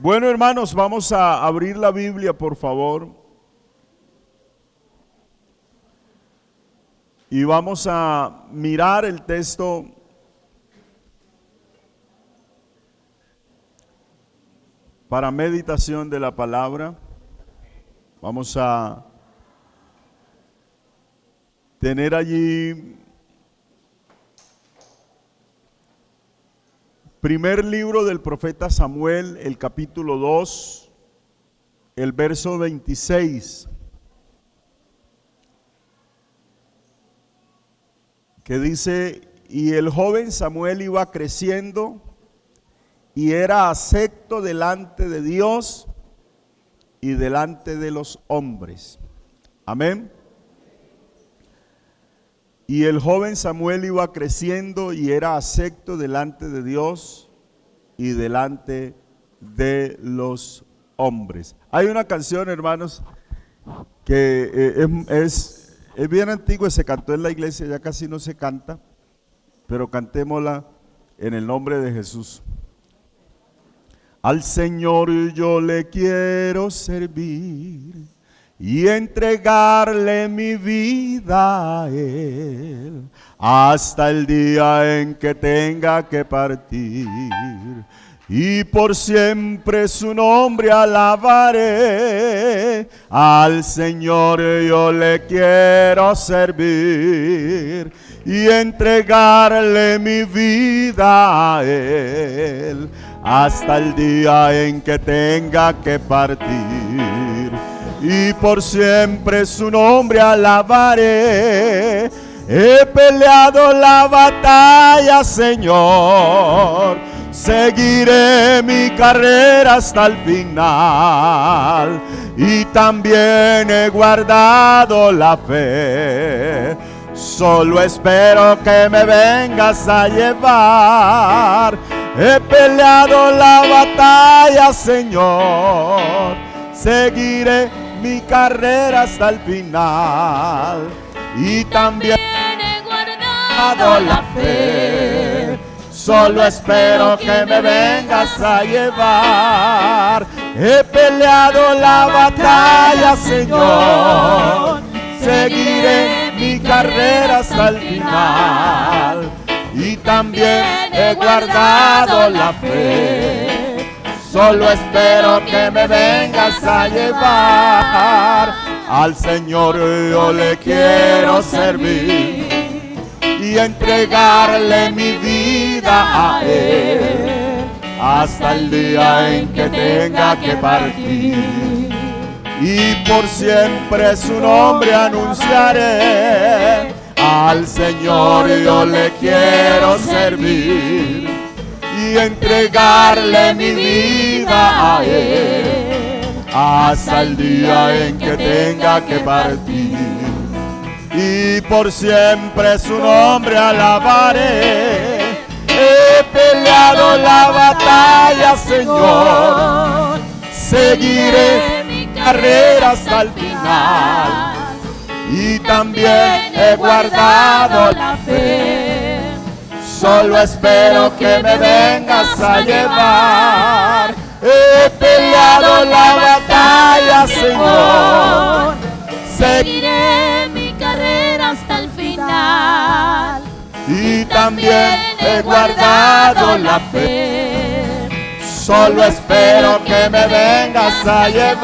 Bueno, hermanos, vamos a abrir la Biblia, por favor. Y vamos a mirar el texto para meditación de la palabra. Vamos a tener allí primer libro del profeta Samuel, el capítulo 2, el verso 26, que dice: y el joven Samuel iba creciendo y era acepto delante de Dios y delante de los hombres. Amén. Y el joven Samuel iba creciendo y era acepto delante de Dios y delante de los hombres. Hay una canción, hermanos, que es bien antigua, se cantó en la iglesia, ya casi no se canta, pero cantémosla en el nombre de Jesús. Al Señor yo le quiero servir y entregarle mi vida a Él, hasta el día en que tenga que partir. Y por siempre su nombre alabaré. Al Señor yo le quiero servir y entregarle mi vida a Él, hasta el día en que tenga que partir. Y por siempre su nombre alabaré. He peleado la batalla, Señor, seguiré mi carrera hasta el final. Y también he guardado la fe, solo espero que me vengas a llevar. He peleado la batalla, Señor, seguiré mi carrera hasta el final. Y también he guardado la fe, solo espero que me vengas a llevar. He peleado la batalla, Señor, seguiré mi carrera hasta el final. Y también he guardado la fe, solo espero que me vengas a llevar. Al Señor yo le quiero servir y entregarle mi vida a Él, hasta el día en que tenga que partir. Y por siempre su nombre anunciaré. Al Señor yo le quiero servir y entregarle mi vida a Él, hasta el día en que tenga que partir. Y por siempre su nombre alabaré. He peleado la batalla, Señor, seguiré mi carrera hasta el final. Y también he guardado la fe, solo espero que me vengas a llevar. He peleado la batalla, Señor, seguiré mi carrera hasta el final. Y también he guardado la fe, solo espero que me vengas a llevar.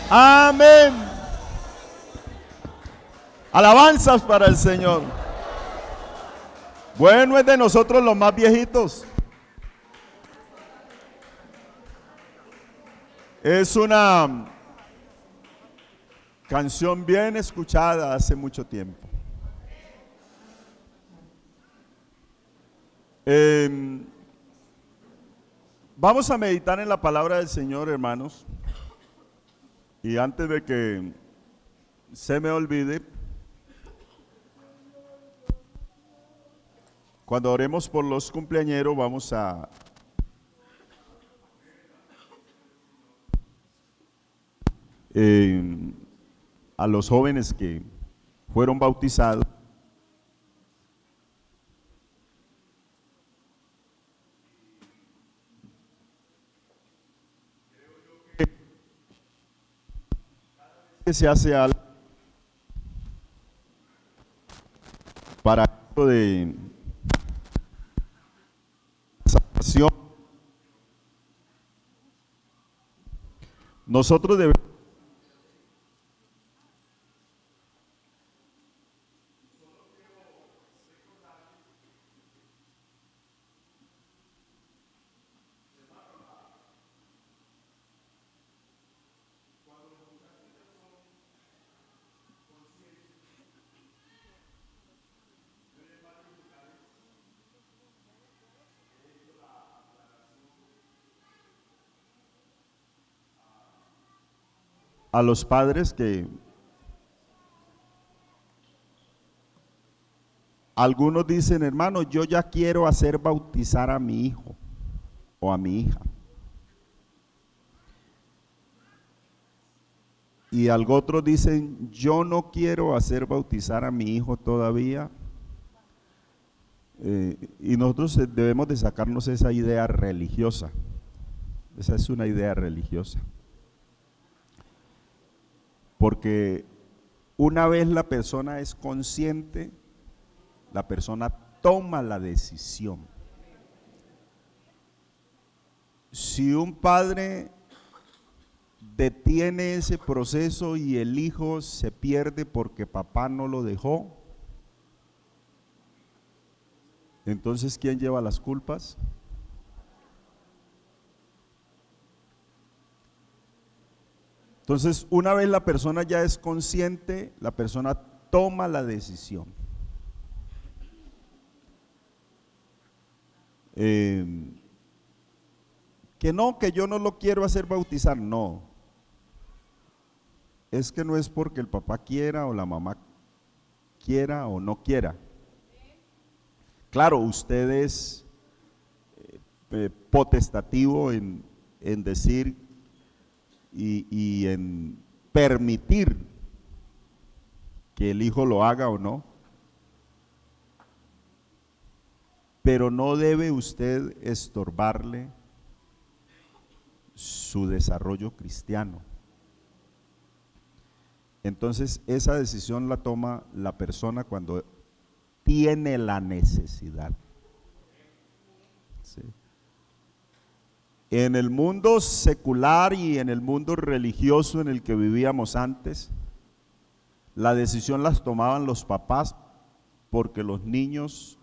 Amén. Alabanzas para el Señor. Bueno, es de nosotros los más viejitos. Es una canción bien escuchada hace mucho tiempo. Vamos a meditar en la palabra del Señor, hermanos. Y antes de que se me olvide, cuando oremos por los cumpleañeros, vamos a los jóvenes que fueron bautizados. que se hace algo para esto de salvación. Nosotros debemos a los padres que algunos dicen, hermano, yo ya quiero hacer bautizar a mi hijo o a mi hija. Y otros dicen, yo no quiero hacer bautizar a mi hijo todavía. Y nosotros debemos de sacarnos esa idea religiosa. Esa es una idea religiosa. Porque una vez la persona es consciente, la persona toma la decisión. Si un padre detiene ese proceso y el hijo se pierde porque papá no lo dejó, entonces ¿quién lleva las culpas? Entonces, una vez la persona ya es consciente, la persona toma la decisión. Que no, que yo no lo quiero hacer bautizar, no. Es que no es porque el papá quiera o la mamá quiera o no quiera. Claro, usted es potestativo en decir y en permitir que el hijo lo haga o no, pero no debe usted estorbarle su desarrollo cristiano. Entonces esa decisión la toma la persona cuando tiene la necesidad. ¿Sí? En el mundo secular y en el mundo religioso en el que vivíamos antes, la decisión las tomaban los papás porque los niños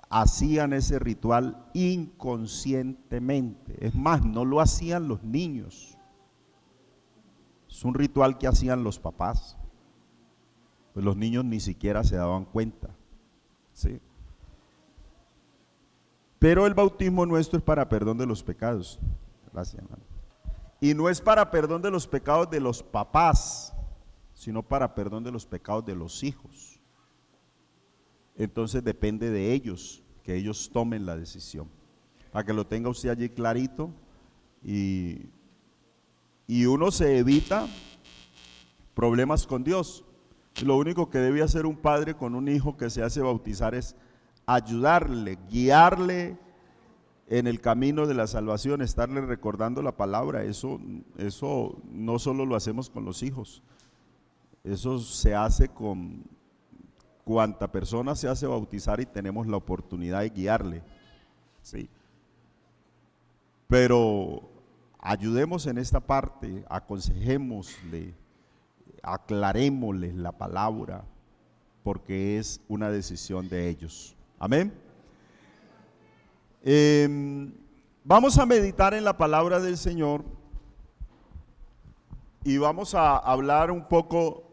hacían ese ritual inconscientemente. Es más, no lo hacían los niños. Es un ritual que hacían los papás. Pues los niños ni siquiera se daban cuenta. ¿Sí? Pero el bautismo nuestro es para perdón de los pecados. Gracias, hermano. Y no es para perdón de los pecados de los papás, sino para perdón de los pecados de los hijos. Entonces depende de ellos, que ellos tomen la decisión. Para que lo tenga usted allí clarito y uno se evita problemas con Dios. Lo único que debe hacer un padre con un hijo que se hace bautizar es ayudarle, guiarle en el camino de la salvación, estarle recordando la palabra. Eso no solo lo hacemos con los hijos, eso se hace con cuanta persona se hace bautizar y tenemos la oportunidad de guiarle. ¿Sí? Pero ayudemos en esta parte, aconsejémosle, aclarémosles la palabra, porque es una decisión de ellos. Amén. Vamos a meditar en la palabra del Señor y vamos a hablar un poco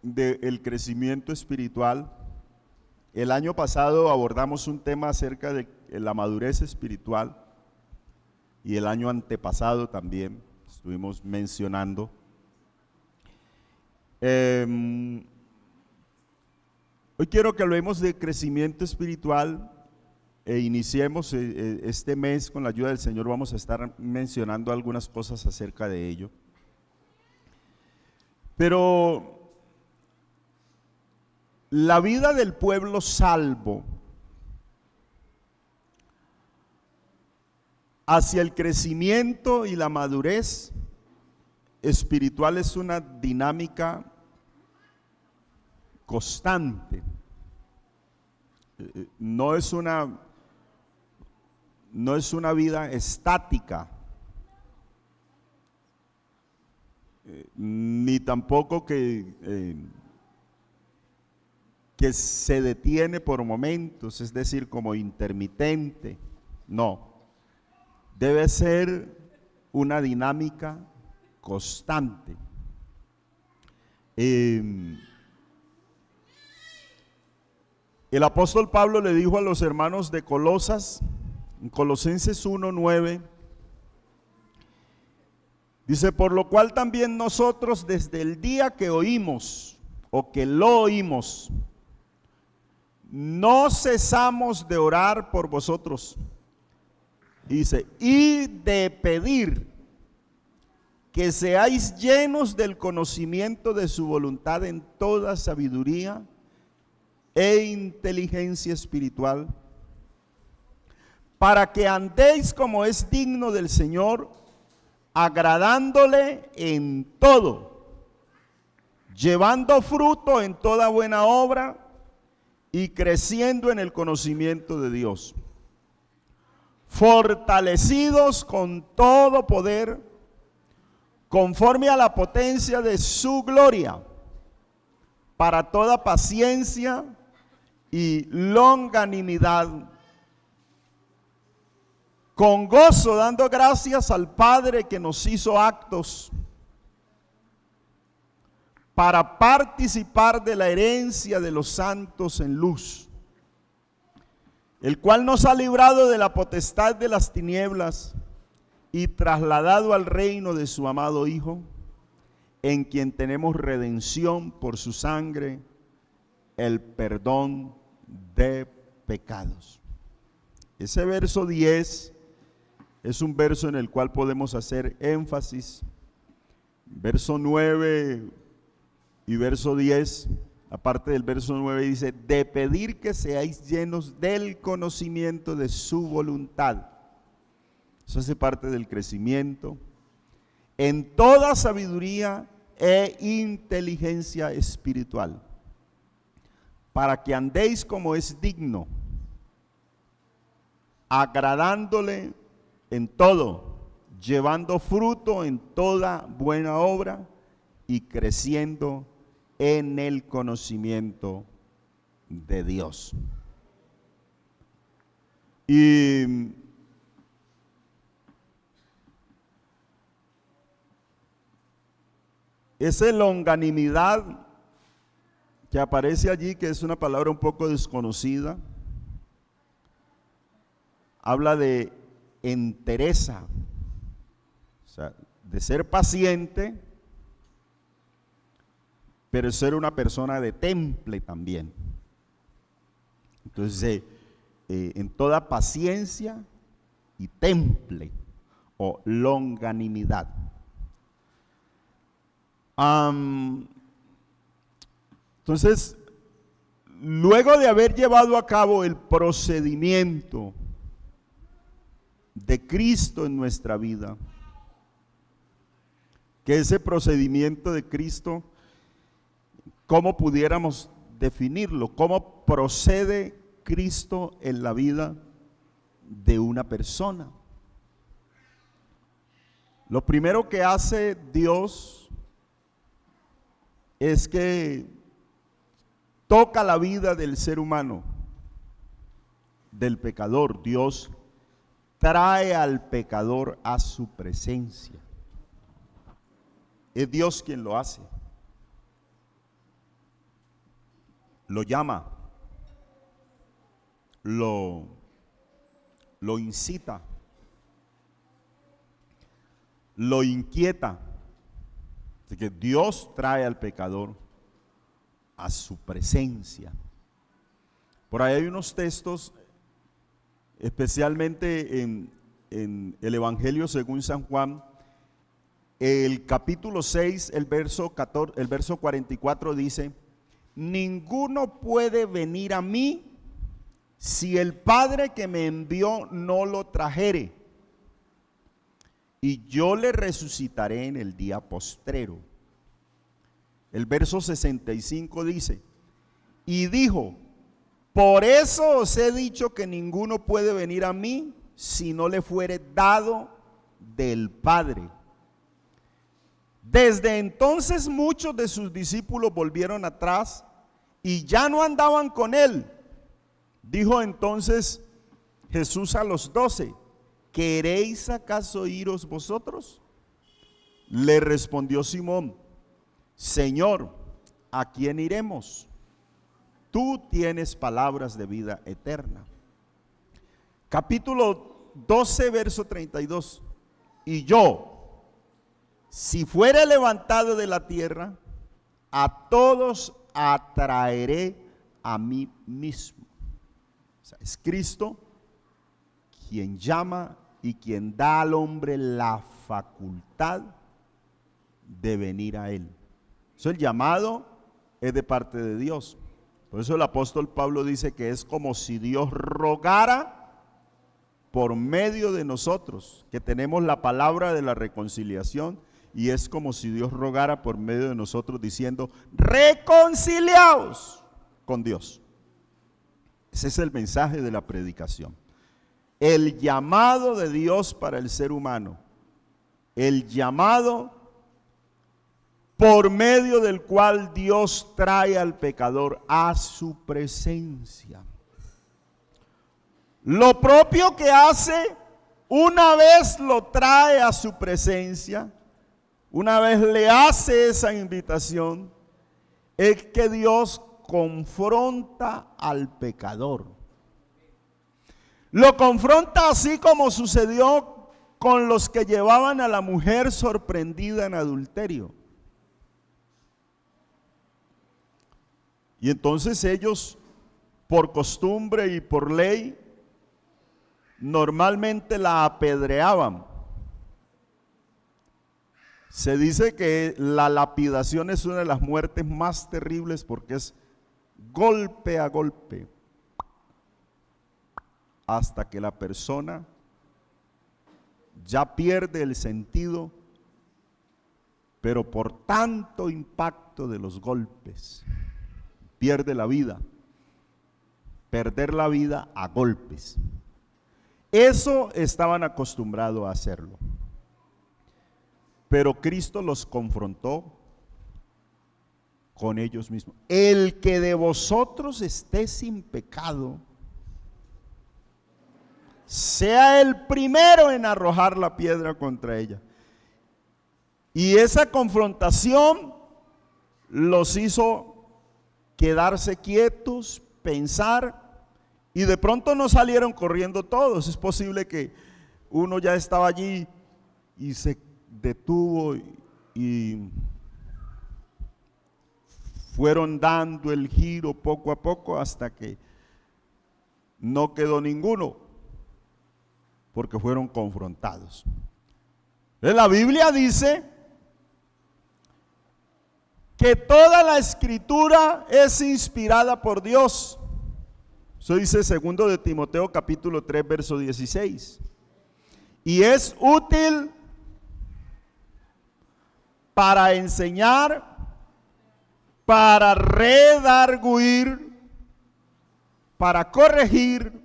del crecimiento espiritual. El año pasado abordamos un tema acerca de la madurez espiritual y el año antepasado también estuvimos mencionando. Hoy quiero que hablemos de crecimiento espiritual e iniciemos este mes con la ayuda del Señor. Vamos a estar mencionando algunas cosas acerca de ello. Pero la vida del pueblo salvo hacia el crecimiento y la madurez espiritual es una dinámica constante. No es una vida estática, ni tampoco que se detiene por momentos, es decir, como intermitente. No, debe ser una dinámica constante. El apóstol Pablo le dijo a los hermanos de Colosas, en Colosenses 1:9, dice: por lo cual también nosotros desde el día que oímos, o que lo oímos, no cesamos de orar por vosotros. Dice, y de pedir que seáis llenos del conocimiento de su voluntad en toda sabiduría e inteligencia espiritual, para que andéis como es digno del Señor, agradándole en todo, llevando fruto en toda buena obra y creciendo en el conocimiento de Dios, fortalecidos con todo poder, conforme a la potencia de su gloria, para toda paciencia y longanimidad, con gozo dando gracias al Padre que nos hizo aptos para participar de la herencia de los santos en luz, el cual nos ha librado de la potestad de las tinieblas y trasladado al reino de su amado Hijo, en quien tenemos redención por su sangre, el perdón de pecados. Ese verso 10 es un verso en el cual podemos hacer énfasis. Verso 9 y verso 10, aparte del verso 9, dice: de pedir que seáis llenos del conocimiento de su voluntad. Eso hace parte del crecimiento en toda sabiduría e inteligencia espiritual, para que andéis como es digno, agradándole en todo, llevando fruto en toda buena obra y creciendo en el conocimiento de Dios. Y esa longanimidad que aparece allí, que es una palabra un poco desconocida, habla de entereza, o sea, de ser paciente, pero ser una persona de temple también. Entonces, en toda paciencia y temple o longanimidad. Entonces, luego de haber llevado a cabo el procedimiento de Cristo en nuestra vida, que ese procedimiento de Cristo, ¿cómo pudiéramos definirlo? ¿Cómo procede Cristo en la vida de una persona? Lo primero que hace Dios es que toca la vida del ser humano, del pecador. Dios trae al pecador a su presencia. Es Dios quien lo hace. Lo llama, lo incita, lo inquieta. Así que Dios trae al pecador a su presencia. Por ahí hay unos textos, especialmente en el Evangelio según San Juan, el capítulo 6, el verso 44 dice: ninguno puede venir a mí si el Padre que me envió no lo trajere, y yo le resucitaré en el día postrero. El verso 65 dice, y dijo, por eso os he dicho que ninguno puede venir a mí si no le fuere dado del Padre. Desde entonces muchos de sus discípulos volvieron atrás y ya no andaban con él. Dijo entonces Jesús a los 12, ¿queréis acaso iros vosotros? Le respondió Simón, Señor, ¿a quién iremos? Tú tienes palabras de vida eterna. Capítulo 12, verso 32. Y yo, si fuere levantado de la tierra, a todos atraeré a mí mismo. O sea, es Cristo quien llama y quien da al hombre la facultad de venir a él. Eso, el llamado es de parte de Dios. Por eso el apóstol Pablo dice que es como si Dios rogara por medio de nosotros, que tenemos la palabra de la reconciliación, y es como si Dios rogara por medio de nosotros diciendo, reconciliaos con Dios. Ese es el mensaje de la predicación. El llamado de Dios para el ser humano, el llamado por medio del cual Dios trae al pecador a su presencia. Lo propio que hace una vez lo trae a su presencia, una vez le hace esa invitación, es que Dios confronta al pecador. Lo confronta así como sucedió con los que llevaban a la mujer sorprendida en adulterio. Y entonces ellos, por costumbre y por ley, normalmente la apedreaban. Se dice que la lapidación es una de las muertes más terribles porque es golpe a golpe, hasta que la persona ya pierde el sentido, pero por tanto impacto de los golpes, pierde la vida. Perder la vida a golpes. Eso estaban acostumbrados a hacerlo. Pero Cristo los confrontó con ellos mismos. El que de vosotros esté sin pecado, sea el primero en arrojar la piedra contra ella. Y esa confrontación los hizo quedarse quietos, pensar, y de pronto no salieron corriendo todos. Es posible que uno ya estaba allí y se detuvo y fueron dando el giro poco a poco hasta que no quedó ninguno, porque fueron confrontados. La Biblia dice que toda la escritura es inspirada por Dios. Eso dice 2 de Timoteo capítulo 3 verso 16. Y es útil para enseñar, para redarguir, para corregir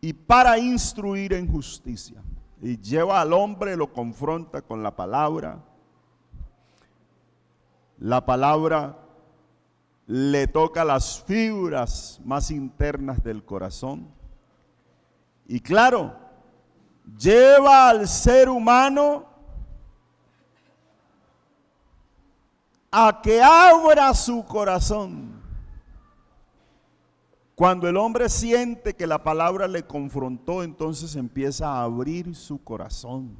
y para instruir en justicia. Y lleva al hombre, lo confronta con la palabra. La palabra le toca las fibras más internas del corazón. Y claro, lleva al ser humano a que abra su corazón. Cuando el hombre siente que la palabra le confrontó, entonces empieza a abrir su corazón.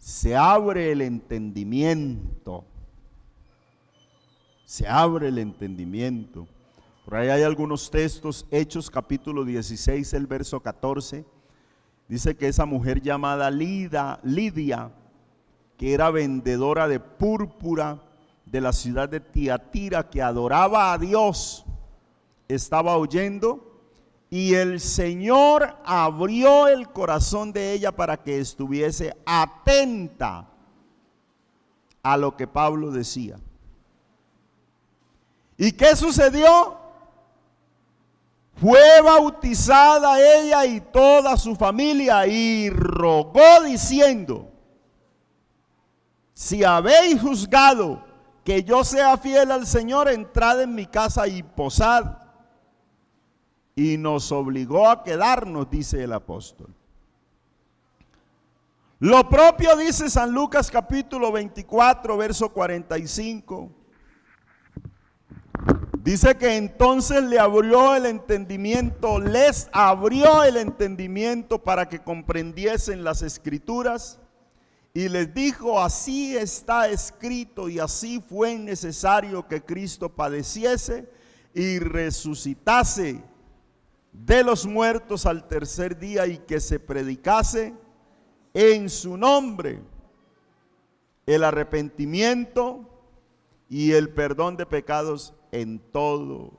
Se abre el entendimiento. Se abre el entendimiento. Por ahí hay algunos textos, Hechos capítulo 16, el verso 14. Dice que esa mujer llamada Lidia, que era vendedora de púrpura de la ciudad de Tiatira, que adoraba a Dios, estaba oyendo y el Señor abrió el corazón de ella para que estuviese atenta a lo que Pablo decía. ¿Y qué sucedió? Fue bautizada ella y toda su familia y rogó diciendo: si habéis juzgado que yo sea fiel al Señor, entrad en mi casa y posad. Y nos obligó a quedarnos, dice el apóstol. Lo propio dice San Lucas capítulo 24, verso 45. Dice que entonces les abrió el entendimiento para que comprendiesen las escrituras, y les dijo: así está escrito y así fue necesario que Cristo padeciese y resucitase de los muertos al tercer día, y que se predicase en su nombre el arrepentimiento y el perdón de pecados en todo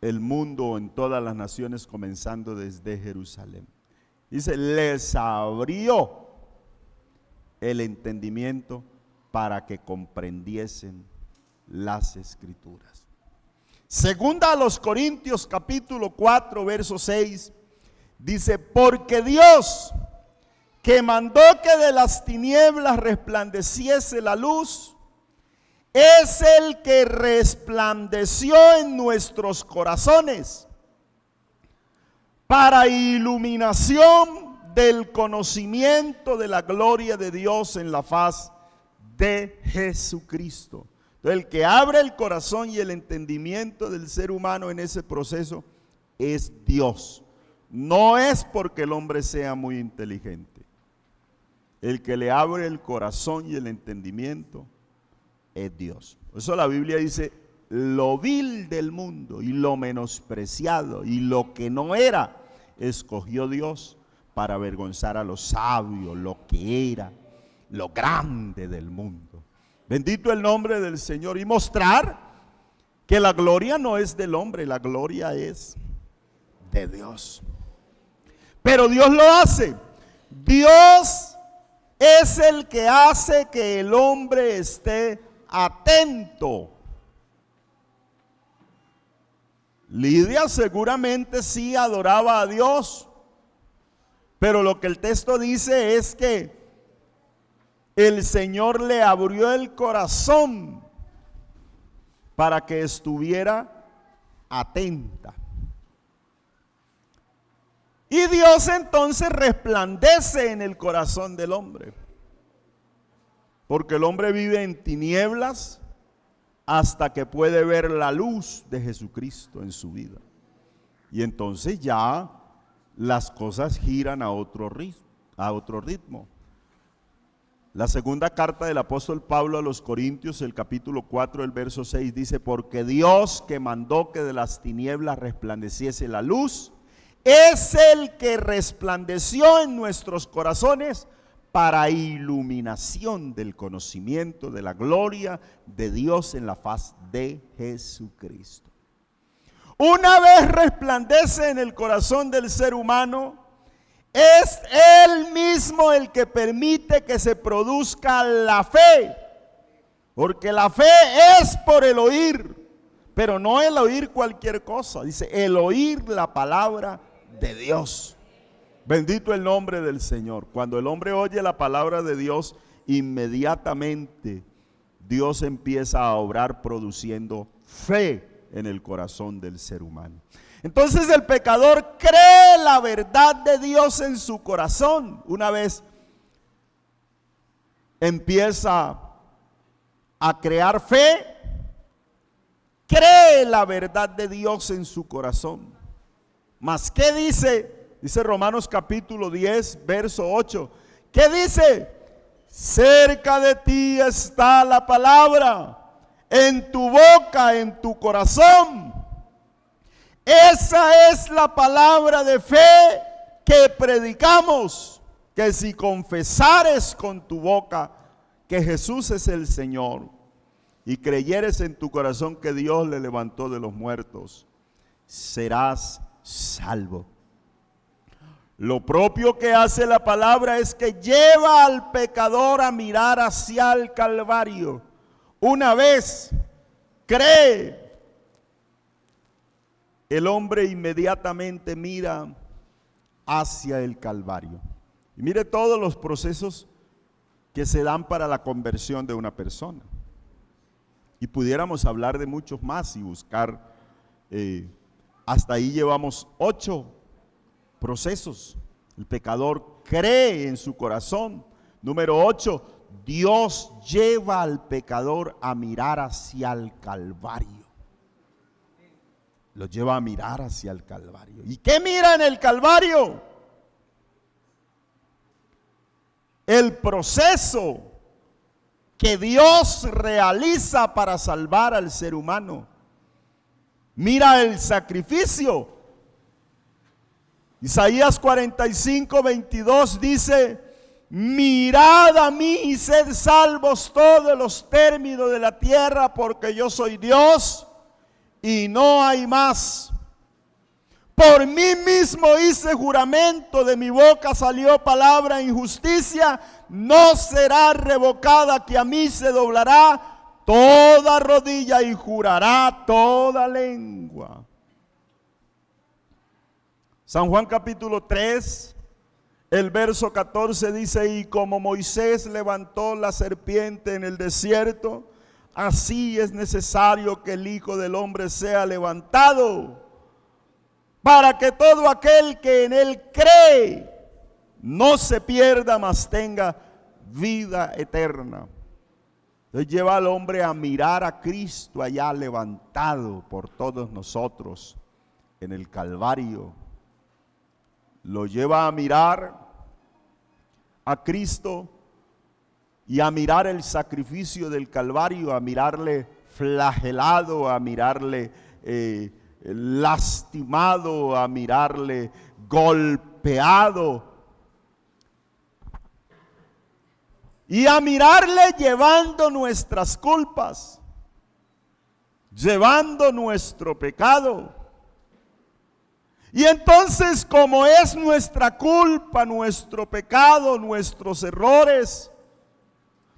el mundo, en todas las naciones, comenzando desde Jerusalén. Dice, les abrió el entendimiento para que comprendiesen las escrituras. Segunda a los Corintios capítulo 4 verso 6 dice: porque Dios, que mandó que de las tinieblas resplandeciese la luz, es el que resplandeció en nuestros corazones para iluminación del conocimiento de la gloria de Dios en la faz de Jesucristo. Entonces, el que abre el corazón y el entendimiento del ser humano en ese proceso es Dios. No es porque el hombre sea muy inteligente. El que le abre el corazón y el entendimiento es Dios. Por eso la Biblia dice: lo vil del mundo y lo menospreciado y lo que no era, escogió Dios para avergonzar a los sabios, lo que era, lo grande del mundo. Bendito el nombre del Señor. Y mostrar que la gloria no es del hombre, la gloria es de Dios. Pero Dios lo hace. Dios es el que hace que el hombre esté atento. Lidia seguramente sí adoraba a Dios, pero lo que el texto dice es que el Señor le abrió el corazón para que estuviera atenta. Y Dios entonces resplandece en el corazón del hombre, porque el hombre vive en tinieblas hasta que puede ver la luz de Jesucristo en su vida. Y entonces ya las cosas giran a otro ritmo. La segunda carta del apóstol Pablo a los Corintios, el capítulo 4, el verso 6, dice: porque Dios, que mandó que de las tinieblas resplandeciese la luz, es el que resplandeció en nuestros corazones para iluminación del conocimiento de la gloria de Dios en la faz de Jesucristo. Una vez resplandece en el corazón del ser humano, es Él mismo el que permite que se produzca la fe. Porque la fe es por el oír, pero no el oír cualquier cosa. Dice, el oír la palabra de Dios. Bendito el nombre del Señor. Cuando el hombre oye la palabra de Dios, inmediatamente Dios empieza a obrar produciendo fe en el corazón del ser humano. Entonces el pecador cree la verdad de Dios en su corazón. Una vez empieza a crear fe, cree la verdad de Dios en su corazón. Mas ¿qué dice? Dice Romanos capítulo 10, verso 8. ¿Qué dice? Cerca de ti está la palabra, en tu boca, en tu corazón. Esa es la palabra de fe que predicamos, que si confesares con tu boca que Jesús es el Señor y creyeres en tu corazón que Dios le levantó de los muertos, serás salvo. Lo propio que hace la palabra es que lleva al pecador a mirar hacia el Calvario. Una vez cree, el hombre inmediatamente mira hacia el Calvario. Y mire todos los procesos que se dan para la conversión de una persona. Y pudiéramos hablar de muchos más y buscar, hasta ahí llevamos 8 procesos. El pecador cree en su corazón. Número 8, Dios lleva al pecador a mirar hacia el Calvario. Lo lleva a mirar hacia el Calvario. ¿Y qué mira en el Calvario? El proceso que Dios realiza para salvar al ser humano. Mira el sacrificio. Isaías 45:22 dice: mirad a mí y sed salvos todos los términos de la tierra, porque yo soy Dios y no hay más. Por mí mismo hice juramento, de mi boca salió palabra en justicia, no será revocada, que a mí se doblará toda rodilla y jurará toda lengua. San Juan capítulo 3, el verso 14 dice: y como Moisés levantó la serpiente en el desierto, así es necesario que el Hijo del Hombre sea levantado, para que todo aquel que en él cree no se pierda, mas tenga vida eterna. Entonces lleva al hombre a mirar a Cristo allá levantado por todos nosotros en el Calvario. Lo lleva a mirar a Cristo y a mirar el sacrificio del Calvario, a mirarle flagelado, a mirarle lastimado, a mirarle golpeado y a mirarle llevando nuestras culpas, llevando nuestro pecado. Y entonces, como es nuestra culpa, nuestro pecado, nuestros errores,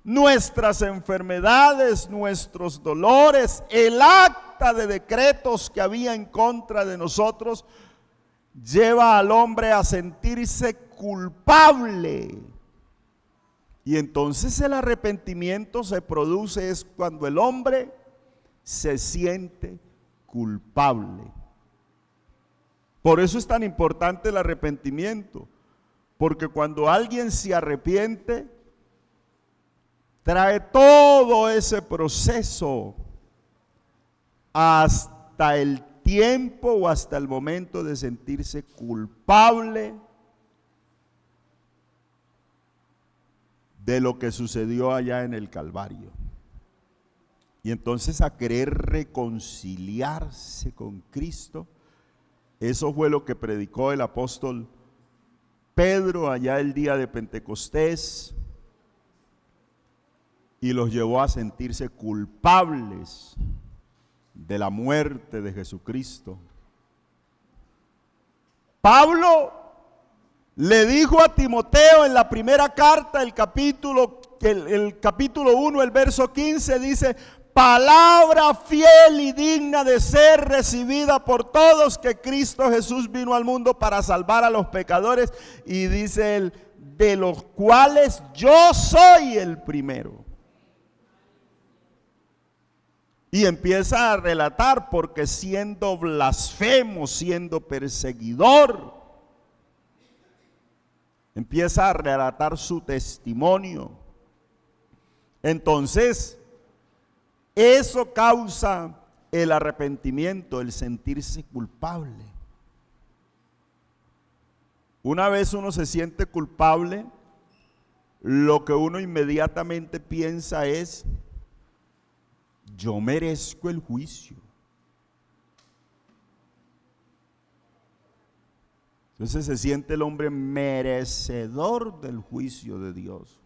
nuestras enfermedades, nuestros dolores, el acta de decretos que había en contra de nosotros, lleva al hombre a sentirse culpable. Y entonces el arrepentimiento se produce es cuando el hombre se siente culpable. Por eso es tan importante el arrepentimiento, porque cuando alguien se arrepiente, trae todo ese proceso hasta el tiempo o hasta el momento de sentirse culpable de lo que sucedió allá en el Calvario. Y entonces a querer reconciliarse con Cristo. Eso fue lo que predicó el apóstol Pedro allá el día de Pentecostés y los llevó a sentirse culpables de la muerte de Jesucristo. Pablo le dijo a Timoteo en la primera carta, el capítulo 1, el verso 15, dice: palabra fiel y digna de ser recibida por todos, que Cristo Jesús vino al mundo para salvar a los pecadores, y dice él, de los cuales yo soy el primero. Y empieza a relatar, porque siendo blasfemo, siendo perseguidor, empieza a relatar su testimonio. Entonces, eso causa el arrepentimiento, el sentirse culpable. Una vez uno se siente culpable, lo que uno inmediatamente piensa es: yo merezco el juicio. Entonces se siente el hombre merecedor del juicio de Dios.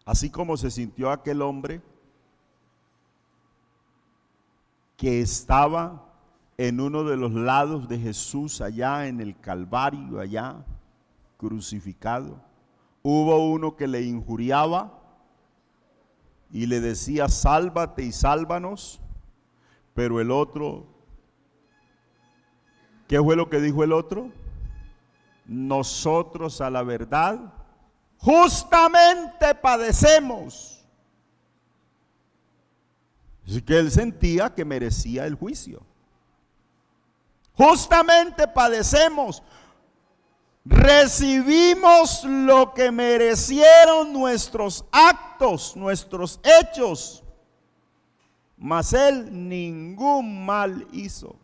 Así como se sintió aquel hombre que estaba en uno de los lados de Jesús, allá en el Calvario, allá crucificado. Hubo uno que le injuriaba y le decía: sálvate y sálvanos. Pero el otro, ¿qué fue lo que dijo el otro? Nosotros, a la verdad, justamente padecemos. Así que él sentía que merecía el juicio. Justamente padecemos, recibimos lo que merecieron nuestros actos, nuestros hechos, mas él ningún mal hizo.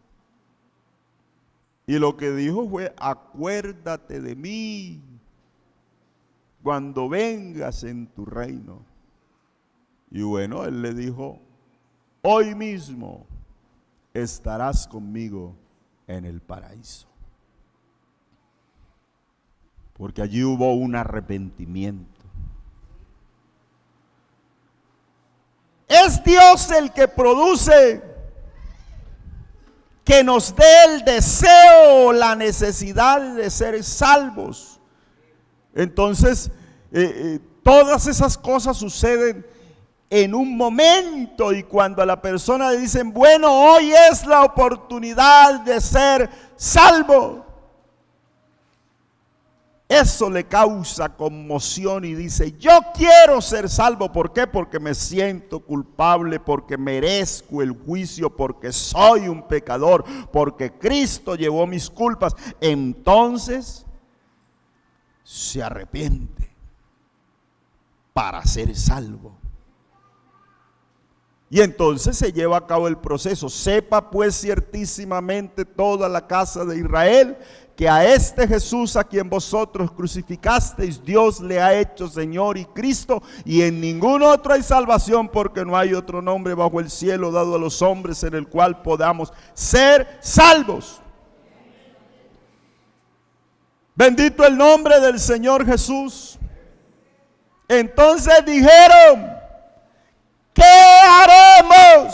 Y lo que dijo fue: acuérdate de mí cuando vengas en tu reino. Y bueno, él le dijo: hoy mismo estarás conmigo en el paraíso. Porque allí hubo un arrepentimiento. Es Dios el que produce que nos dé el deseo, la necesidad de ser salvos. Entonces, todas esas cosas suceden en un momento, y cuando a la persona le dicen: bueno, hoy es la oportunidad de ser salvo, eso le causa conmoción y dice: yo quiero ser salvo. ¿Por qué? Porque me siento culpable, porque merezco el juicio, porque soy un pecador, porque Cristo llevó mis culpas. Entonces se arrepiente para ser salvo. Y entonces se lleva a cabo el proceso. Sepa pues ciertísimamente toda la casa de Israel que a este Jesús a quien vosotros crucificasteis, Dios le ha hecho Señor y Cristo, y en ningún otro hay salvación, porque no hay otro nombre bajo el cielo dado a los hombres en el cual podamos ser salvos. Bendito el nombre del Señor Jesús. Entonces dijeron: ¿qué haremos?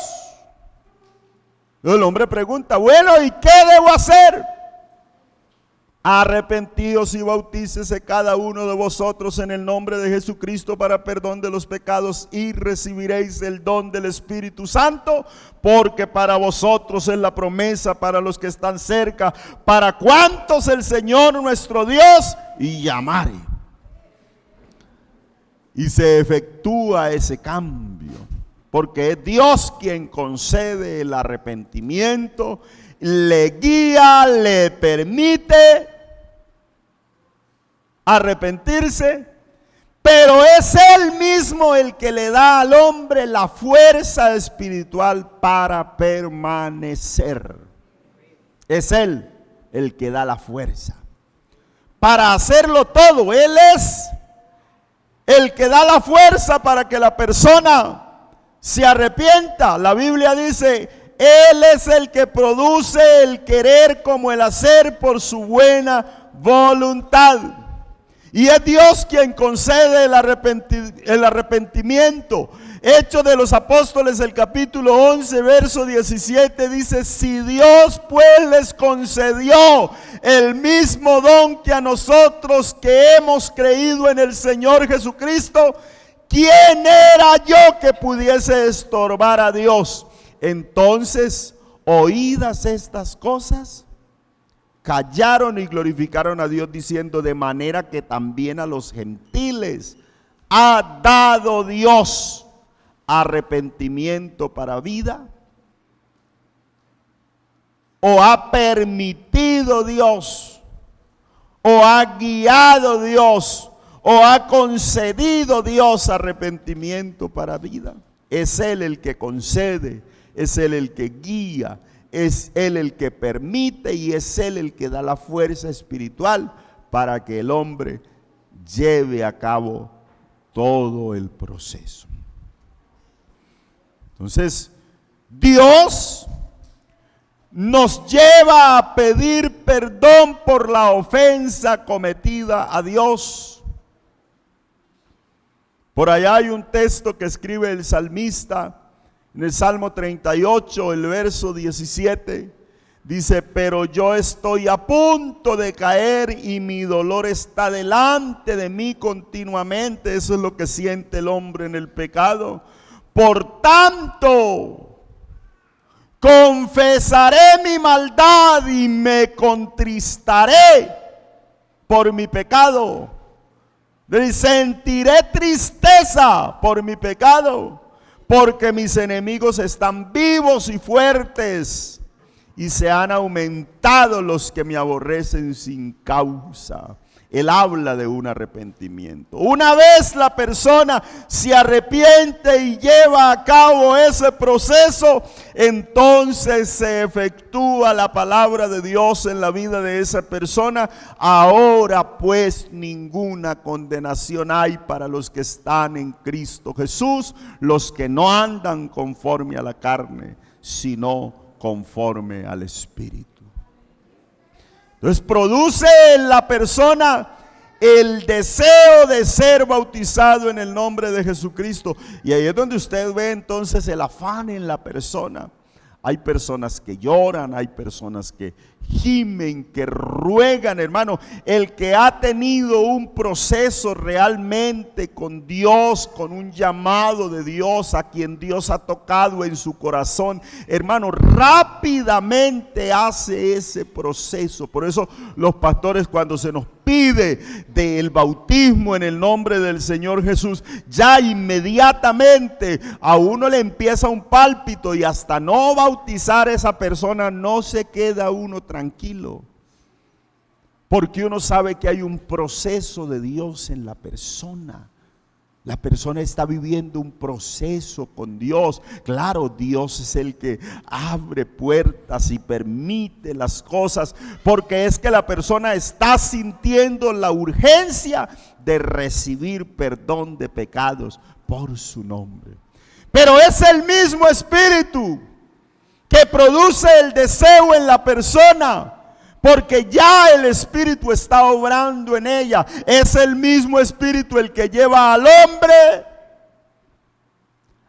El hombre pregunta: bueno, ¿y qué debo hacer? Arrepentíos y bautícese cada uno de vosotros en el nombre de Jesucristo para perdón de los pecados, y recibiréis el don del Espíritu Santo, porque para vosotros es la promesa, para los que están cerca, para cuantos el Señor nuestro Dios y llamare. Y se efectúa ese cambio, porque es Dios quien concede el arrepentimiento, le guía, le permite arrepentirse, pero es Él mismo el que le da al hombre la fuerza espiritual para permanecer. Es Él el que da la fuerza para hacerlo todo. Él es el que da la fuerza para que la persona se arrepienta. La Biblia dice: Él es el que produce el querer como el hacer por su buena voluntad. Y es Dios quien concede el arrepentimiento. Hechos de los Apóstoles, el capítulo 11, verso 17, dice: si Dios pues les concedió el mismo don que a nosotros que hemos creído en el Señor Jesucristo, ¿quién era yo que pudiese estorbar a Dios? Entonces, oídas estas cosas, callaron y glorificaron a Dios, diciendo: de manera que también a los gentiles ha dado Dios arrepentimiento para vida. O ha permitido Dios, o ha guiado Dios, o ha concedido Dios arrepentimiento para vida. Es Él el que concede, es Él el que guía, es Él el que permite, y es Él el que da la fuerza espiritual para que el hombre lleve a cabo todo el proceso. Entonces, Dios nos lleva a pedir perdón por la ofensa cometida a Dios. Por allá hay un texto que escribe el salmista, En el Salmo 38, el verso 17, dice: pero yo estoy a punto de caer y mi dolor está delante de mí continuamente. Eso es lo que siente el hombre en el pecado. Por tanto, confesaré mi maldad y me contristaré por mi pecado. Sentiré tristeza por mi pecado, porque mis enemigos están vivos y fuertes, y se han aumentado los que me aborrecen sin causa. Él habla de un arrepentimiento. Una vez la persona se arrepiente y lleva a cabo ese proceso, entonces se efectúa la palabra de Dios en la vida de esa persona. Ahora pues ninguna condenación hay para los que están en Cristo Jesús, los que no andan conforme a la carne, sino conforme al Espíritu. Entonces produce en la persona el deseo de ser bautizado en el nombre de Jesucristo. Y ahí es donde usted ve entonces el afán en la persona. Hay personas que lloran, hay personas que gimen, que ruegan, hermano. El que ha tenido un proceso realmente con Dios, con un llamado de Dios, a quien Dios ha tocado en su corazón, hermano, rápidamente hace ese proceso. Por eso los pastores, cuando se nos pide del bautismo en el nombre del Señor Jesús, ya inmediatamente a uno le empieza un pálpito, y hasta no bautizar a esa persona no se queda uno tranquilo, porque uno sabe que hay un proceso de Dios en la persona. La persona está viviendo un proceso con Dios. Claro, Dios es el que abre puertas y permite las cosas, porque es que la persona está sintiendo la urgencia de recibir perdón de pecados por su nombre. Pero es el mismo Espíritu que produce el deseo en la persona, porque ya el Espíritu está obrando en ella. Es el mismo Espíritu el que lleva al hombre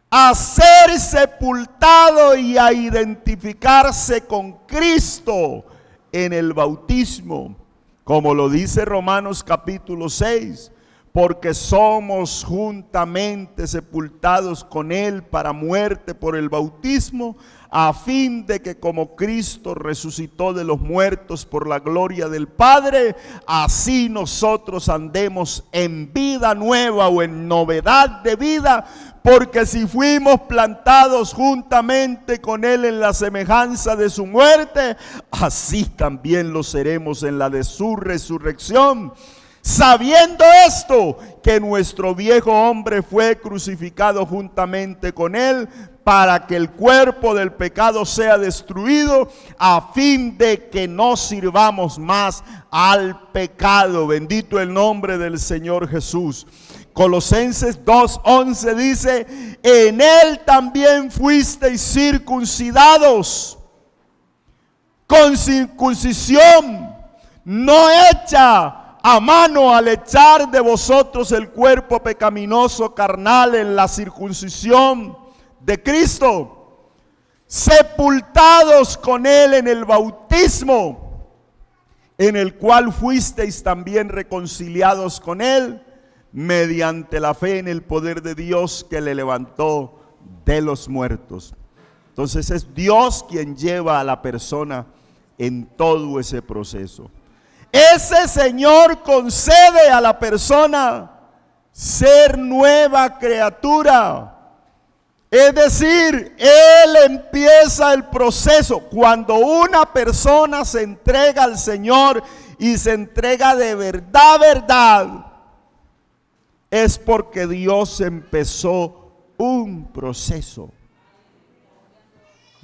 a ser sepultado y a identificarse con Cristo en el bautismo, como lo dice Romanos capítulo 6. Porque somos juntamente sepultados con Él para muerte por el bautismo, a fin de que como Cristo resucitó de los muertos por la gloria del Padre, así nosotros andemos en vida nueva o en novedad de vida. Porque si fuimos plantados juntamente con Él en la semejanza de su muerte, así también lo seremos en la de su resurrección. Sabiendo esto, que nuestro viejo hombre fue crucificado juntamente con Él, para que el cuerpo del pecado sea destruido, a fin de que no sirvamos más al pecado. Bendito el nombre del Señor Jesús. Colosenses 2:11 dice: en Él también fuisteis circuncidados, con circuncisión no hecha a mano, al echar de vosotros el cuerpo pecaminoso carnal en la circuncisión de Cristo, sepultados con Él en el bautismo, en el cual fuisteis también reconciliados con Él, mediante la fe en el poder de Dios que le levantó de los muertos. Entonces es Dios quien lleva a la persona en todo ese proceso. Ese Señor concede a la persona ser nueva criatura. Es decir, Él empieza el proceso. Cuando una persona se entrega al Señor y se entrega de verdad, es porque Dios empezó un proceso.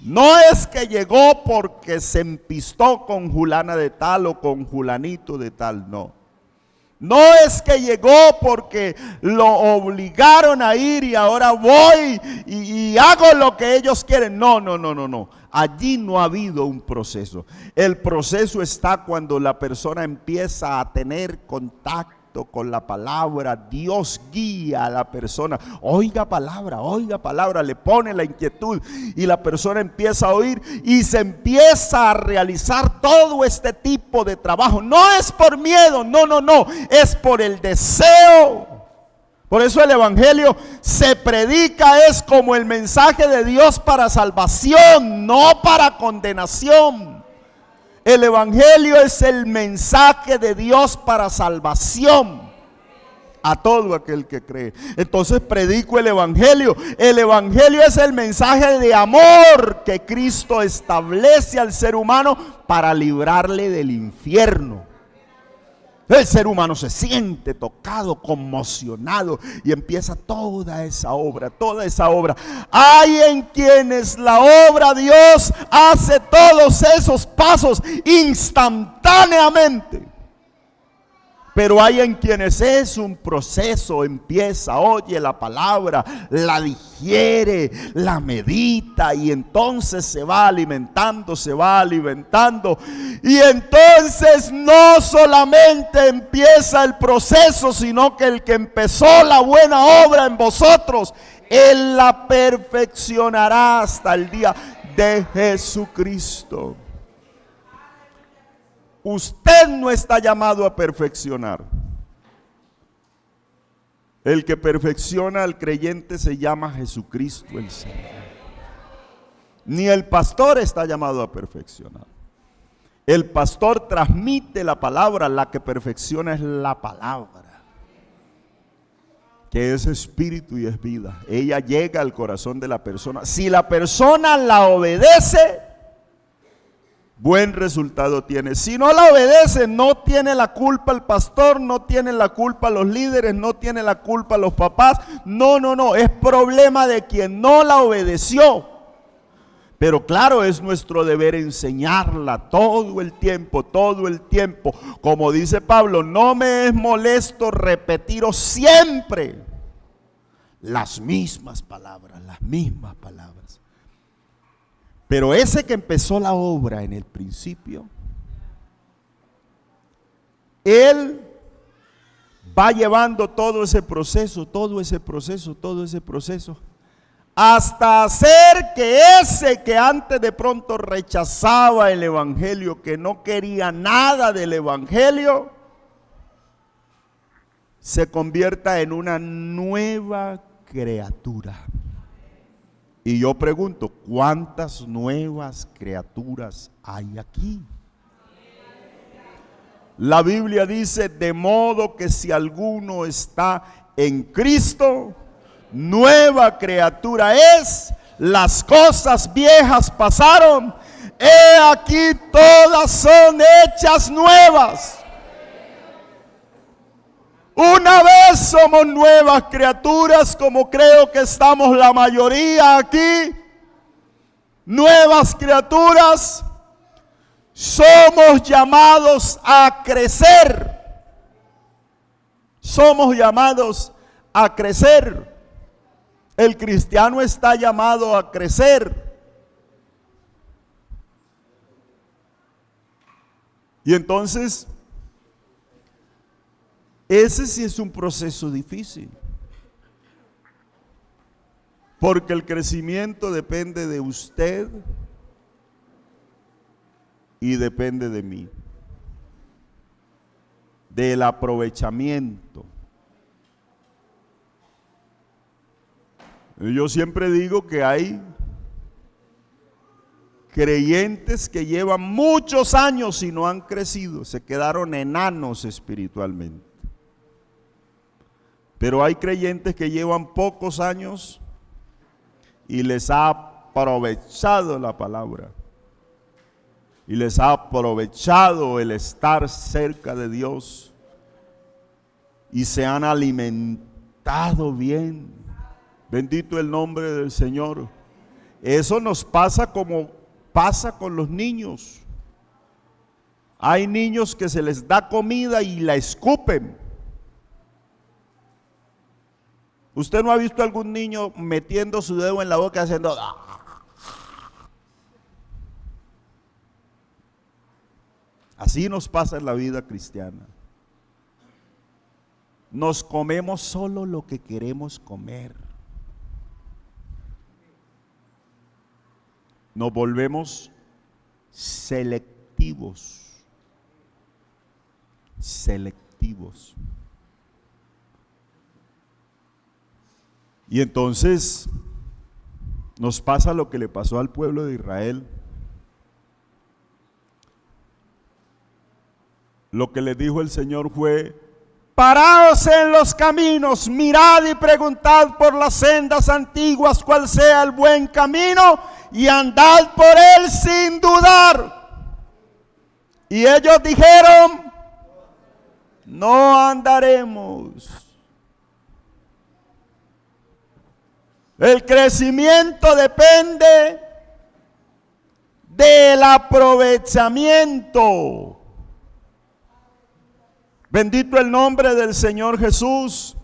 No es que llegó porque se empistó con fulana de tal o con fulanito de tal, no. No es que llegó porque lo obligaron a ir y ahora voy y hago lo que ellos quieren. No. Allí no ha habido un proceso. El proceso está cuando la persona empieza a tener contacto contacto con la palabra, Dios guía a la persona. Oiga palabra, le pone la inquietud y la persona empieza a oír y se empieza a realizar todo este tipo de trabajo. No es por miedo, no, es por el deseo. Por eso el evangelio se predica, es como el mensaje de Dios para salvación, no para condenación. El evangelio es el mensaje de Dios para salvación a todo aquel que cree. Entonces predico el evangelio. El evangelio es el mensaje de amor que Cristo establece al ser humano para librarle del infierno. El ser humano se siente tocado, conmocionado y empieza toda esa obra. Hay en quienes la obra Dios hace todos esos pasos instantáneamente. Pero hay en quienes es un proceso, empieza, oye la palabra, la digiere, la medita y entonces se va alimentando. Y entonces no solamente empieza el proceso, sino que el que empezó la buena obra en vosotros, Él la perfeccionará hasta el día de Jesucristo. Usted no está llamado a perfeccionar. El que perfecciona al creyente se llama Jesucristo el Señor. Ni el pastor está llamado a perfeccionar. El pastor transmite la palabra, la que perfecciona es la palabra, que es espíritu y es vida. Ella llega al corazón de la persona. Si la persona la obedece, buen resultado tiene. Si no la obedece, no tiene la culpa el pastor, no tiene la culpa los líderes, no tiene la culpa los papás. No, es problema de quien no la obedeció. Pero claro, es nuestro deber enseñarla todo el tiempo. Como dice Pablo, no me es molesto repetiros siempre las mismas palabras. Pero ese que empezó la obra en el principio, Él va llevando todo ese proceso, hasta hacer que ese que antes de pronto rechazaba el evangelio, que no quería nada del evangelio, se convierta en una nueva criatura. Y yo pregunto, ¿cuántas nuevas criaturas hay aquí? La Biblia dice, de modo que si alguno está en Cristo, nueva criatura es, las cosas viejas pasaron, he aquí todas son hechas nuevas. Una vez somos nuevas criaturas, como creo que estamos la mayoría aquí, nuevas criaturas, somos llamados a crecer. El cristiano está llamado a crecer. Y entonces, ese sí es un proceso difícil, porque el crecimiento depende de usted y depende de mí, del aprovechamiento. Yo siempre digo que hay creyentes que llevan muchos años y no han crecido, se quedaron enanos espiritualmente. Pero hay creyentes que llevan pocos años y les ha aprovechado la palabra. Y les ha aprovechado el estar cerca de Dios. Y se han alimentado bien. Bendito el nombre del Señor. Eso nos pasa como pasa con los niños. Hay niños que se les da comida y la escupen. ¿Usted no ha visto algún niño metiendo su dedo en la boca haciendo? Así nos pasa en la vida cristiana. nos comemos solo lo que queremos comer. Nos volvemos selectivos. Selectivos. Y entonces nos pasa lo que le pasó al pueblo de Israel. Lo que le dijo el Señor fue: paraos en los caminos, mirad y preguntad por las sendas antiguas cuál sea el buen camino, y andad por él sin dudar. Y ellos dijeron: no andaremos. El crecimiento depende del aprovechamiento. Bendito el nombre del Señor Jesús.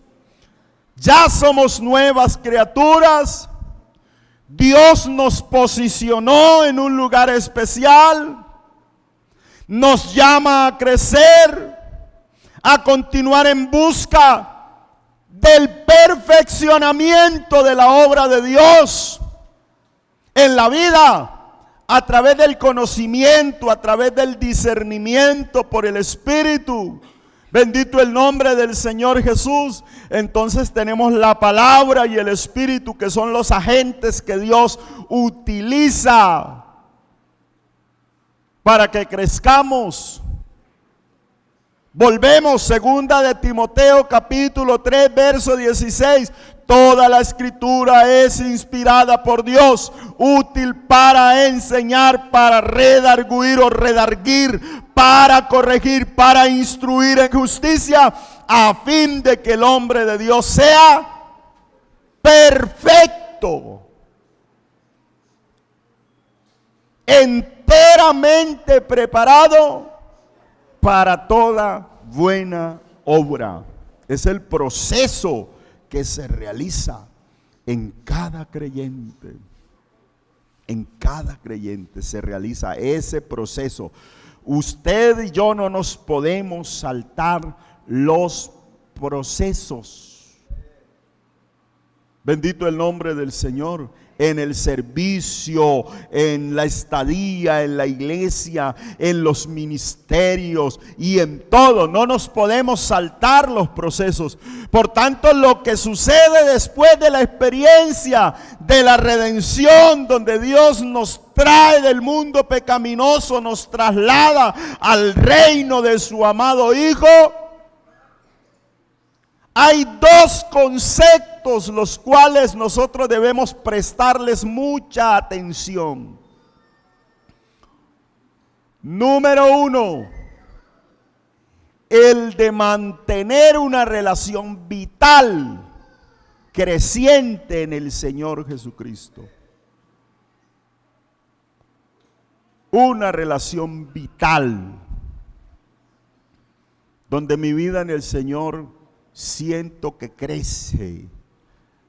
Ya somos nuevas criaturas. Dios nos posicionó en un lugar especial. Nos llama a crecer, a continuar en busca del perfeccionamiento de la obra de Dios en la vida, a través del conocimiento, a través del discernimiento por el Espíritu. Bendito el nombre del Señor Jesús. Entonces tenemos la palabra y el Espíritu, que son los agentes que Dios utiliza para que crezcamos. Volvemos, segunda de Timoteo capítulo 3 verso 16. Toda la escritura es inspirada por Dios, útil para enseñar, para redarguir o redarguir, para corregir, para instruir en justicia, a fin de que el hombre de Dios sea perfecto, enteramente preparado para toda buena obra. Es el proceso que se realiza en cada creyente. En cada creyente se realiza ese proceso. Usted y yo no nos podemos saltar los procesos. Bendito el nombre del Señor. En el servicio, en la estadía, en la iglesia, en los ministerios y en todo. No nos podemos saltar los procesos. Por tanto, lo que sucede después de la experiencia de la redención, donde Dios nos trae del mundo pecaminoso, nos traslada al reino de su amado Hijo. Hay dos conceptos los cuales nosotros debemos prestarles mucha atención. Número uno, el de mantener una relación vital, creciente en el Señor Jesucristo. Una relación vital, donde mi vida en el Señor siento que crece.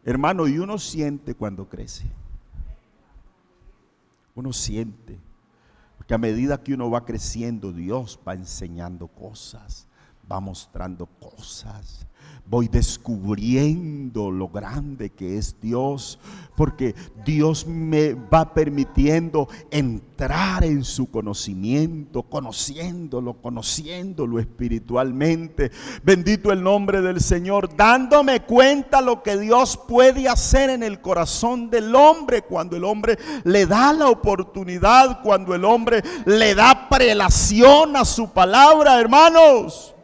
Hermano, y uno siente cuando crece. Uno siente. Porque a medida que uno va creciendo, Dios va enseñando cosas, va mostrando cosas. Voy descubriendo lo grande que es Dios, porque Dios me va permitiendo entrar en su conocimiento, conociéndolo espiritualmente. Bendito el nombre del Señor, dándome cuenta lo que Dios puede hacer en el corazón del hombre cuando el hombre le da la oportunidad, cuando el hombre le da prelación a su palabra, hermanos.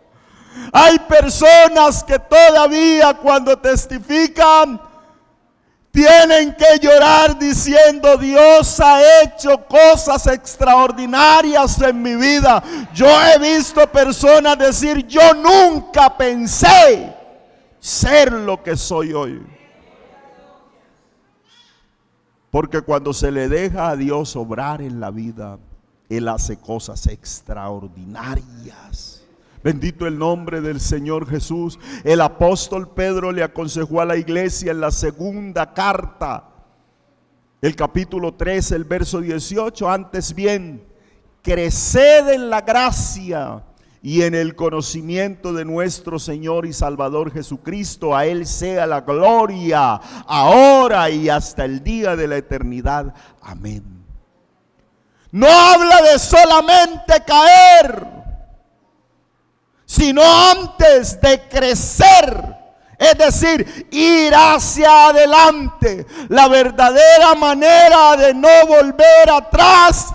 Hay personas que todavía cuando testifican tienen que llorar diciendo: Dios ha hecho cosas extraordinarias en mi vida. Yo he visto personas decir: yo nunca pensé ser lo que soy hoy. Porque cuando se le deja a Dios obrar en la vida, Él hace cosas extraordinarias. Bendito el nombre del Señor Jesús. El apóstol Pedro le aconsejó a la iglesia en la segunda carta, el capítulo 3, el verso 18: antes bien, creced en la gracia y en el conocimiento de nuestro Señor y Salvador Jesucristo. A Él sea la gloria, ahora y hasta el día de la eternidad. Amén. No habla de solamente caer, sino antes de crecer. Es decir, ir hacia adelante. La verdadera manera de no volver atrás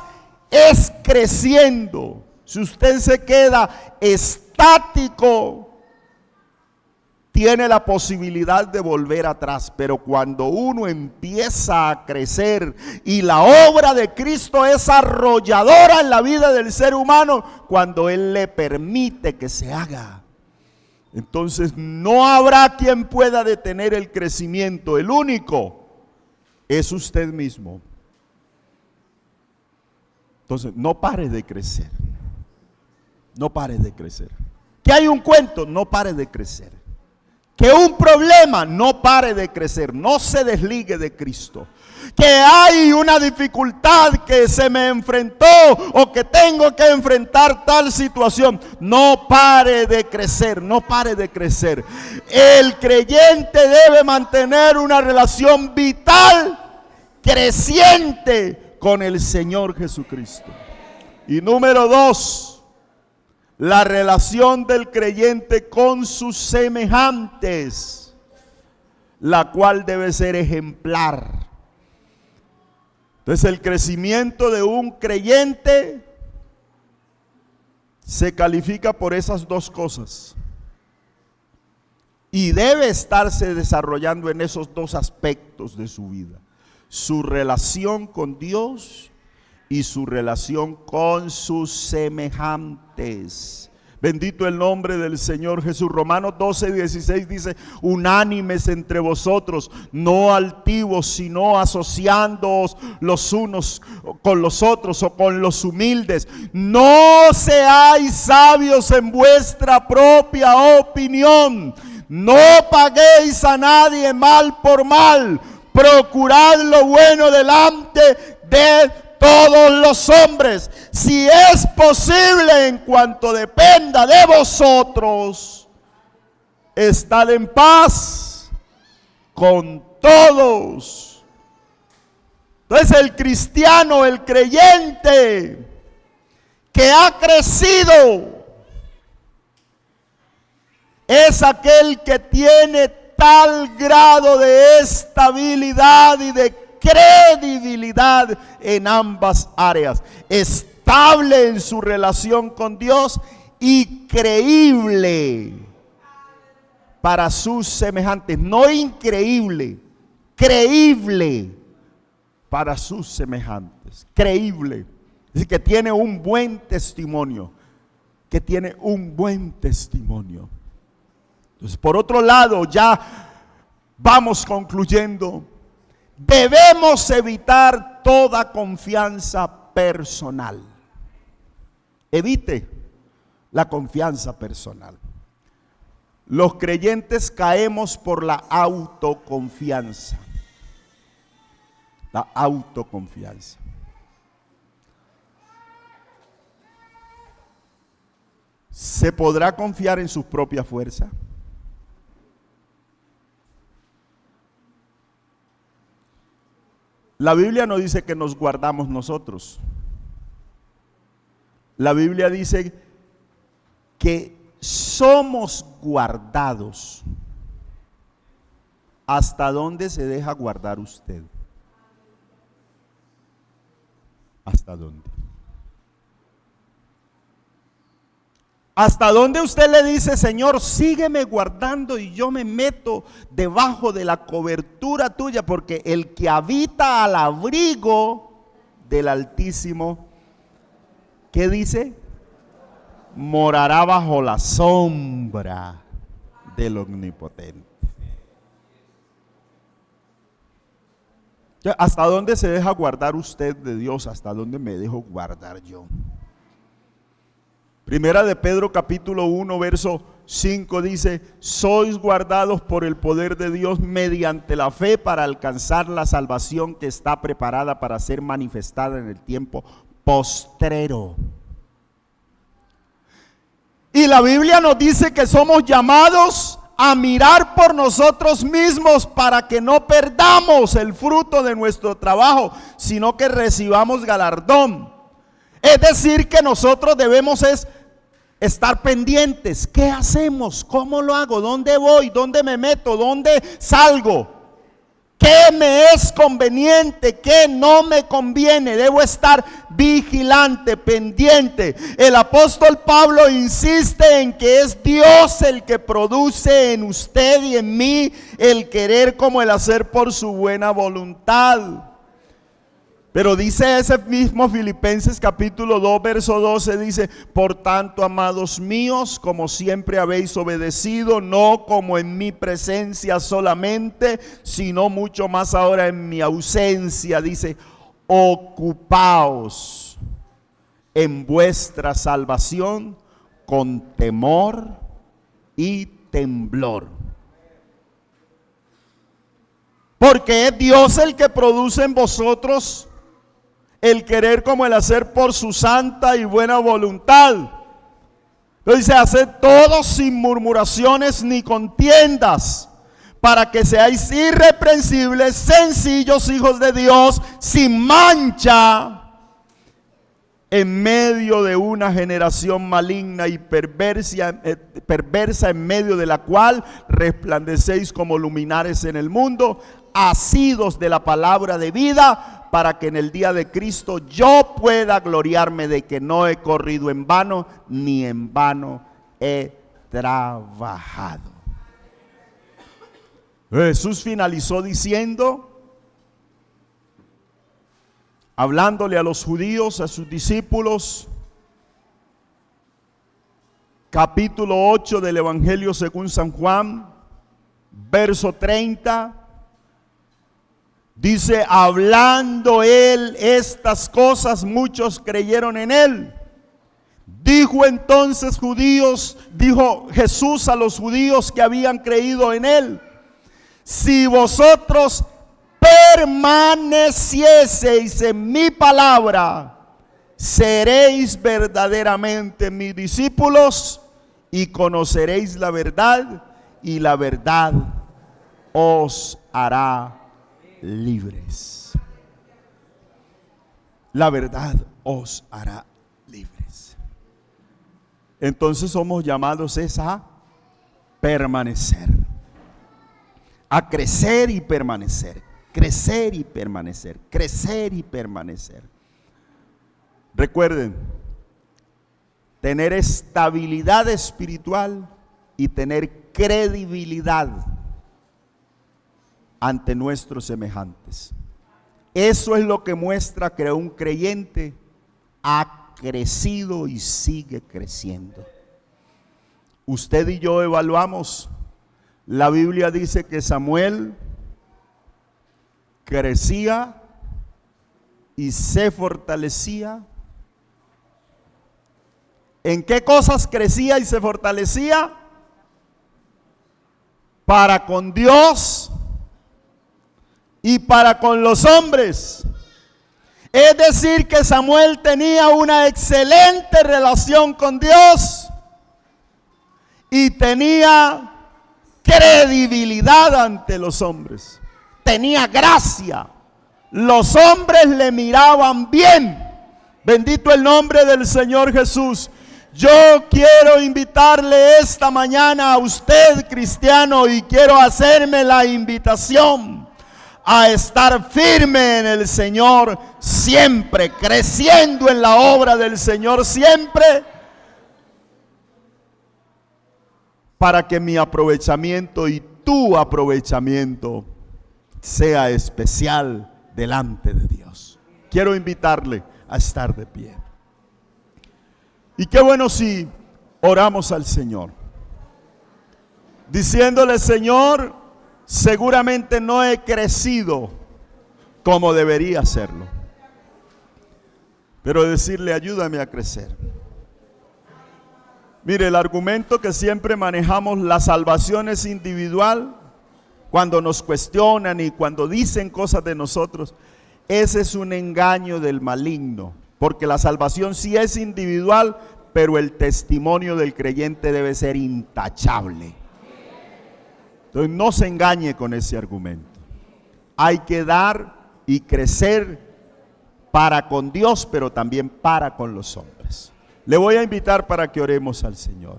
es creciendo. Si usted se queda estático, tiene la posibilidad de volver atrás. Pero cuando uno empieza a crecer y la obra de Cristo es arrolladora en la vida del ser humano, cuando Él le permite que se haga, entonces no habrá quien pueda detener el crecimiento. El único es usted mismo. Entonces no pare de crecer. No pare de crecer. Que hay un cuento, no pare de crecer. Que un problema, no pare de crecer. No se desligue de Cristo. Que hay una dificultad que se me enfrentó o que tengo que enfrentar tal situación, no pare de crecer, no pare de crecer. El creyente debe mantener una relación vital, creciente con el Señor Jesucristo. Y número 2, la relación del creyente con sus semejantes, la cual debe ser ejemplar. Entonces el crecimiento de un creyente se califica por esas dos cosas. Y debe estarse desarrollando en esos dos aspectos de su vida. Su relación con Dios y su relación con sus semejantes. Bendito el nombre del Señor Jesús. Romanos 12:16 dice: unánimes entre vosotros, no altivos, sino asociándoos los unos con los otros o con los humildes. No seáis sabios en vuestra propia opinión. No paguéis a nadie mal por mal. Procurad lo bueno delante de todos los hombres, si es posible, en cuanto dependa de vosotros, estad en paz con todos. Entonces el cristiano, el creyente que ha crecido, es aquel que tiene tal grado de estabilidad y de credibilidad en ambas áreas, estable en su relación con Dios y creíble para sus semejantes. No increíble, creíble para sus semejantes. Creíble, es decir, que tiene un buen testimonio, que tiene un buen testimonio. Entonces, por otro lado, ya vamos concluyendo. Debemos evitar toda confianza personal. Evite la confianza personal. Los creyentes caemos por la autoconfianza. La autoconfianza. ¿Se podrá confiar en sus propias fuerzas? La Biblia no dice que nos guardamos nosotros. La Biblia dice que somos guardados. ¿Hasta dónde se deja guardar usted? ¿Hasta dónde? ¿Hasta dónde usted le dice: Señor, sígueme guardando y yo me meto debajo de la cobertura tuya? Porque el que habita al abrigo del Altísimo, ¿qué dice? Morará bajo la sombra del Omnipotente. ¿Hasta dónde se deja guardar usted de Dios? ¿Hasta dónde me dejo guardar yo? Primera de Pedro capítulo 1 verso 5 dice: sois guardados por el poder de Dios mediante la fe para alcanzar la salvación que está preparada para ser manifestada en el tiempo postrero. Y la Biblia nos dice que somos llamados a mirar por nosotros mismos para que no perdamos el fruto de nuestro trabajo, sino que recibamos galardón. Es decir, que nosotros debemos estar pendientes. ¿Qué hacemos? ¿Cómo lo hago? ¿Dónde voy? ¿Dónde me meto? ¿Dónde salgo? ¿Qué me es conveniente? ¿Qué no me conviene? Debo estar vigilante, pendiente. El apóstol Pablo insiste en que es Dios el que produce en usted y en mí el querer como el hacer por su buena voluntad. Pero dice ese mismo Filipenses capítulo 2 verso 12, dice: por tanto, amados míos, como siempre habéis obedecido, no como en mi presencia solamente, sino mucho más ahora en mi ausencia, dice: ocupaos en vuestra salvación con temor y temblor. Porque es Dios el que produce en vosotros el querer como el hacer por su santa y buena voluntad. Entonces dice: haced todo sin murmuraciones ni contiendas, para que seáis irreprensibles, sencillos hijos de Dios, sin mancha, en medio de una generación maligna y perversa, en medio de la cual resplandecéis como luminares en el mundo, asidos de la palabra de vida, para que en el día de Cristo yo pueda gloriarme de que no he corrido en vano, ni en vano he trabajado. Jesús finalizó diciendo, hablándole a los judíos, a sus discípulos, capítulo 8 del Evangelio según San Juan, verso 30, dice: hablando él estas cosas, muchos creyeron en él. Dijo Jesús a los judíos que habían creído en él: si vosotros permanecieseis en mi palabra, seréis verdaderamente mis discípulos y conoceréis la verdad, y la verdad os hará libres. La verdad os hará libres. Entonces somos llamados a permanecer, a crecer y permanecer, crecer y permanecer, crecer y permanecer. Recuerden, tener estabilidad espiritual y tener credibilidad ante nuestros semejantes. Eso es lo que muestra que un creyente ha crecido y sigue creciendo. Usted y yo evaluamos. La Biblia dice que Samuel crecía y se fortalecía. ¿En qué cosas crecía y se fortalecía? Para con Dios y para con los hombres. Es decir, que Samuel tenía una excelente relación con Dios y tenía credibilidad ante los hombres. Tenía gracia. Los hombres le miraban bien. Bendito el nombre del Señor Jesús. Yo quiero invitarle esta mañana a usted, cristiano, y quiero hacerme la invitación a estar firme en el Señor siempre, creciendo en la obra del Señor siempre, para que mi aprovechamiento y tu aprovechamiento sea especial delante de Dios. Quiero invitarle a estar de pie. Y qué bueno si oramos al Señor, diciéndole: Señor, seguramente no he crecido como debería hacerlo, pero decirle: ayúdame a crecer. Mire, el argumento que siempre manejamos, la salvación es individual, cuando nos cuestionan y cuando dicen cosas de nosotros, ese es un engaño del maligno, porque la salvación sí es individual, pero el testimonio del creyente debe ser intachable. Entonces no se engañe con ese argumento. Hay que dar y crecer para con Dios, pero también para con los hombres. Le voy a invitar para que oremos al Señor.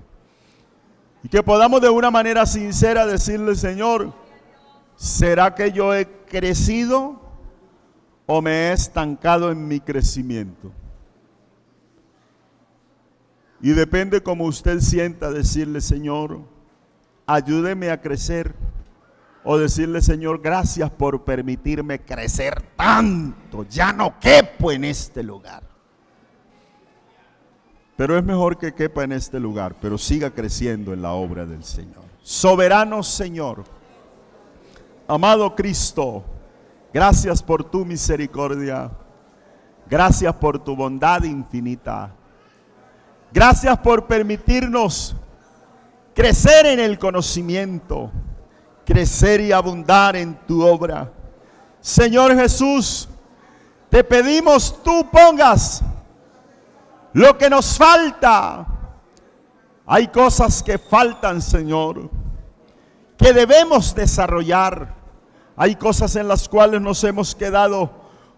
Y que podamos de una manera sincera decirle: Señor, ¿será que yo he crecido o me he estancado en mi crecimiento? Y depende como usted sienta, decirle: Señor, ayúdeme a crecer. O decirle: Señor, gracias por permitirme crecer tanto, ya no quepo en este lugar. Pero es mejor que quepa en este lugar, pero siga creciendo en la obra del Señor. Soberano Señor, amado Cristo, gracias por tu misericordia, gracias por tu bondad infinita, gracias por permitirnos crecer en el conocimiento, crecer y abundar en tu obra. Señor Jesús, te pedimos tú pongas lo que nos falta. Hay cosas que faltan, Señor, que debemos desarrollar. Hay cosas en las cuales nos hemos quedado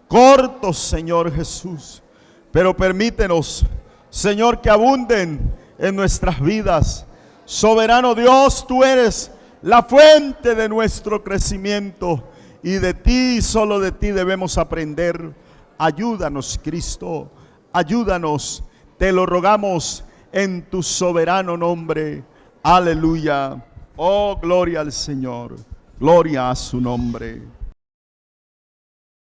cortos, Señor Jesús. Pero permítenos, Señor, que abunden en nuestras vidas. Soberano Dios, tú eres la fuente de nuestro crecimiento, y de ti, solo de ti debemos aprender. Ayúdanos, Cristo, ayúdanos, te lo rogamos en tu soberano nombre. Aleluya. Oh, gloria al Señor, gloria a su nombre.